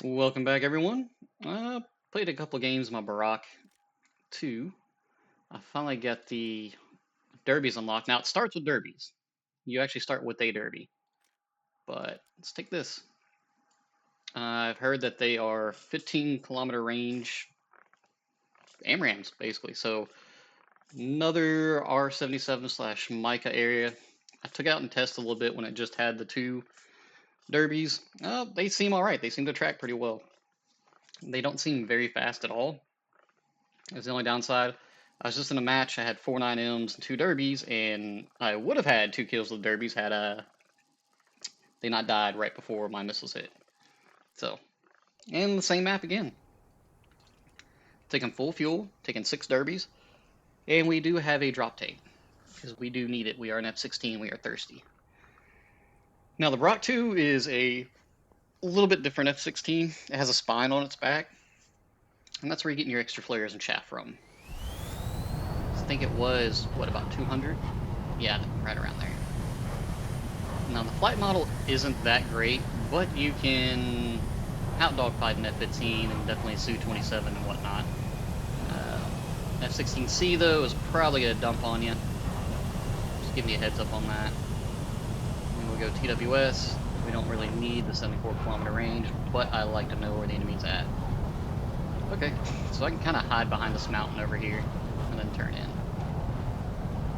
Welcome back, everyone. Played a couple games of my Barak II. I finally got the derbies unlocked. Now, it starts with derbies. You actually start with a derby. But let's take this. I've heard that they are 15-kilometer range AMRAAMs, basically. So, another R77 slash Micah area. I took out and tested a little bit when it just had the two derbies. They seem alright. They seem to track pretty well. They don't seem very fast at all. That's the only downside. I was just in a match. I had 4 9Ms and 2 derbies, and I would have had 2 kills with the derbies had they not died right before my missiles hit. So, and the same map again. Taking full fuel, taking 6 derbies, and we do have a drop tank because we do need it. We are an F-16. We are thirsty. Now the Barak II is a little bit different F-16. It has a spine on its back, and that's where you're getting your extra flares and chaff from. I think it was, what, about 200? Yeah, right around there. Now, the flight model isn't that great, but you can out-dogfight an F-15 and definitely a Su-27 and whatnot. F-16C, though, is probably going to dump on you. Just give me a heads up on that. And we'll go TWS. We don't really need the 74-kilometer range, but I like to know where the enemy's at. Okay, so I can kind of hide behind this mountain over here and then turn in.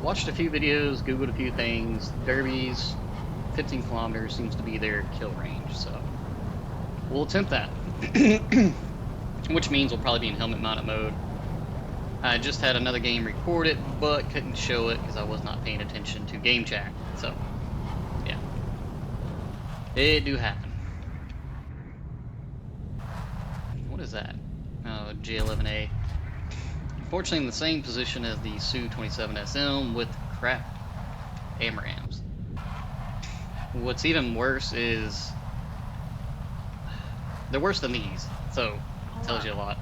Watched a few videos, googled a few things. Derbies, 15 kilometers seems to be their kill range, so we'll attempt that. Which means we'll probably be in helmet mounted mode. I just had another game recorded, but couldn't show it because I was not paying attention to game chat. So, yeah. It do happen. What is that? Oh, J11A. Unfortunately, in the same position as the Su-27SM with crap AMRAAMs. What's even worse is they're worse than these, so it tells you a lot.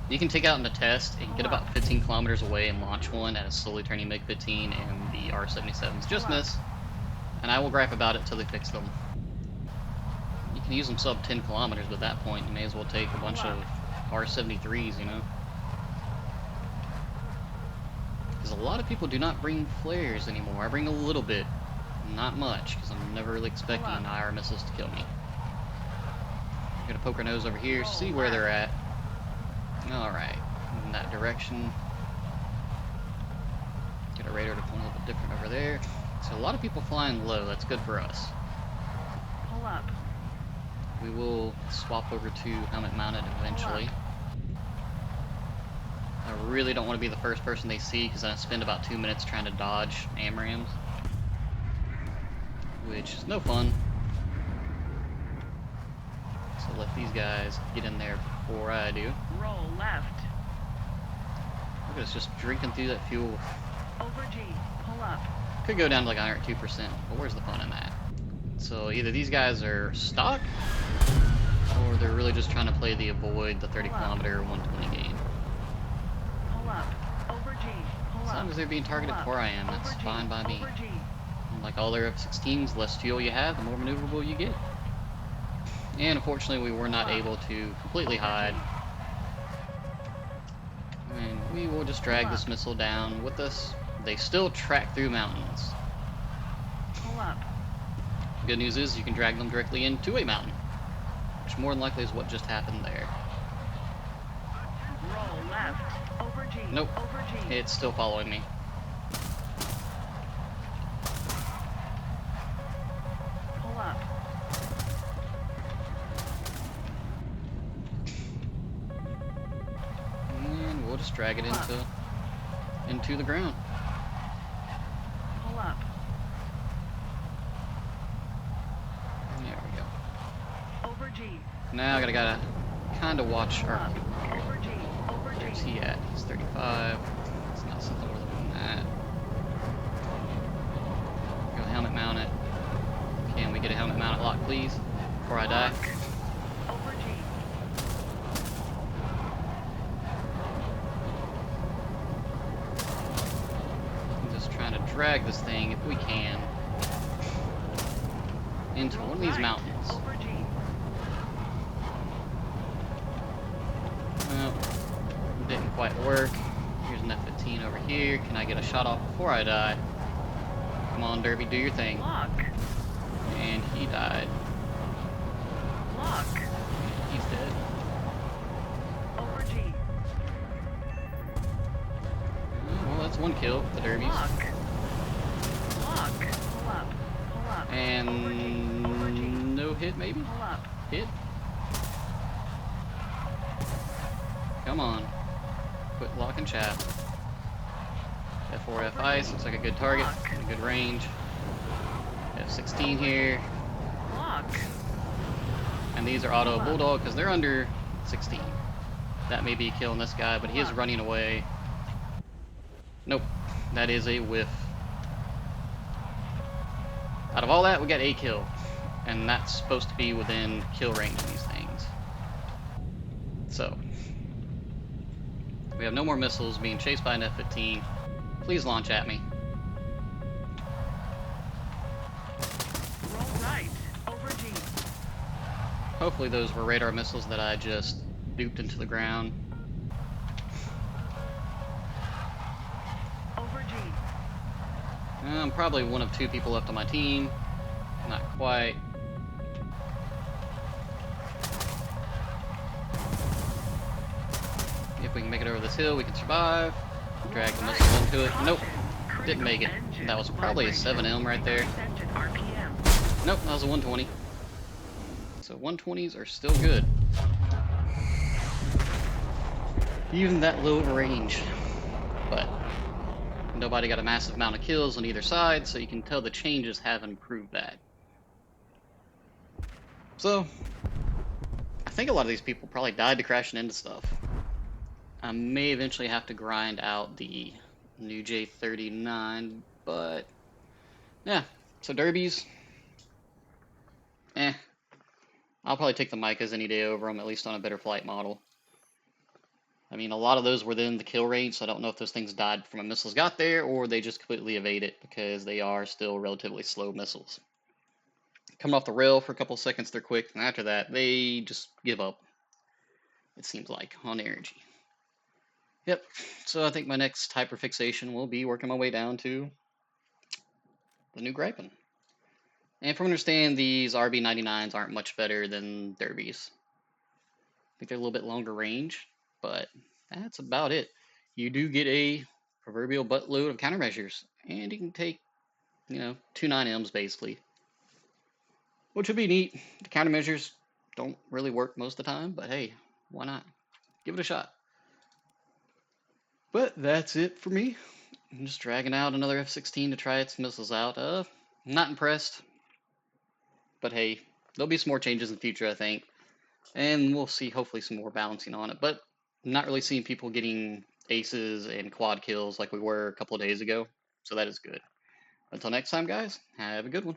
You can take out in a test and get about 15 kilometers away and launch one at a slowly turning MiG-15 and the R-77s just miss, and I will gripe about it till they fix them. You can use them sub 10 kilometers, but at that point you may as well take a bunch of R-73s, you know? Because a lot of people do not bring flares anymore. I bring a little bit, not much, because I'm never really expecting IR missiles to kill me. I'm gonna poke our nose over here, see where they're at. Alright, in that direction. Get our radar to point a little bit different over there. So a lot of people flying low, that's good for us. Pull up. We will swap over to helmet mounted eventually. I really don't want to be the first person they see because I spend about 2 minutes trying to dodge AMRAAMs, which is no fun. So let these guys get in there before I do. Roll left. Look at us just drinking through that fuel. Over G. Pull up. Could go down to like 102%, but where's the fun in that? So either these guys are stock, or they're really just trying to play the avoid the 30-kilometer 120 game. Pull up. Over G. Pull up. As long as they're being targeted where I am, that's fine by me. Over G. Like all their F-16s, the less fuel you have, the more maneuverable you get. And unfortunately, we were not able to completely hide. And we will just drag this missile down with us. They still track through mountains. Pull up. Good news is you can drag them directly into a mountain, which more than likely is what just happened there. Roll left. Over G. Nope. Over G. It's still following me. Pull up. And we'll just drag it into the ground. Pull up. There we go. Over G. Now I gotta kind of watch Pull our. up. Over G. Over G. Where's he at? He's 35. It's not something more than that. Go helmet mount it. Can we get a helmet mounted lock, please, before I die? Over G. I'm just trying to drag this thing, if we can, into one of these mountains. Over G. quite work. Here's an F-15 over here. Can I get a shot off before I die? Come on, Derby, do your thing. Lock. And he died. Lock. He's dead. Over G. Well, that's one kill, the Derbies. Lock. Lock. Pull up. Pull up. And Over G. Over G. no hit, maybe? Pull up. Hit. Come on. Quit locking chaff. F4 F ice, looks like a good target, a good range. F16 here. Lock. And these are auto bulldog because they're under 16. That may be killing this guy, but he is running away. Nope, that is a whiff. Out of all that, we got a kill. And that's supposed to be within kill range of these things. So, we have no more missiles being chased by an F-15. Please launch at me. Roll right. Over G. Hopefully those were radar missiles that I just duped into the ground. Over G. I'm probably one of two people left on my team. Not quite. If we can make it over this hill, we can survive. Drag the missile into it. Nope, didn't make it. That was probably a 7M right there. Nope, that was a 120. So 120s are still good. Even that low of a range. But nobody got a massive amount of kills on either side, so you can tell the changes have improved that. So, I think a lot of these people probably died to crashing into stuff. I may eventually have to grind out the new J39, but yeah, so derbies, I'll probably take the Micas any day over them, at least on a better flight model. I mean, a lot of those were within the kill range, so I don't know if those things died from when missiles got there, or they just completely evade it, because they are still relatively slow missiles. Coming off the rail for a couple seconds, they're quick, and after that, they just give up, it seems like, on energy. Yep, so I think my next hyperfixation will be working my way down to the new Gripen. And from what I understand, these RB99s aren't much better than Derbies. I think they're a little bit longer range, but that's about it. You do get a proverbial buttload of countermeasures, and you can take, 2 9Ms basically, which would be neat. The countermeasures don't really work most of the time, but hey, why not? Give it a shot. But that's it for me. I'm just dragging out another F-16 to try its missiles out. Not impressed. But hey, there'll be some more changes in the future, I think. And we'll see, hopefully, some more balancing on it. But I'm not really seeing people getting aces and quad kills like we were a couple of days ago. So that is good. Until next time, guys, have a good one.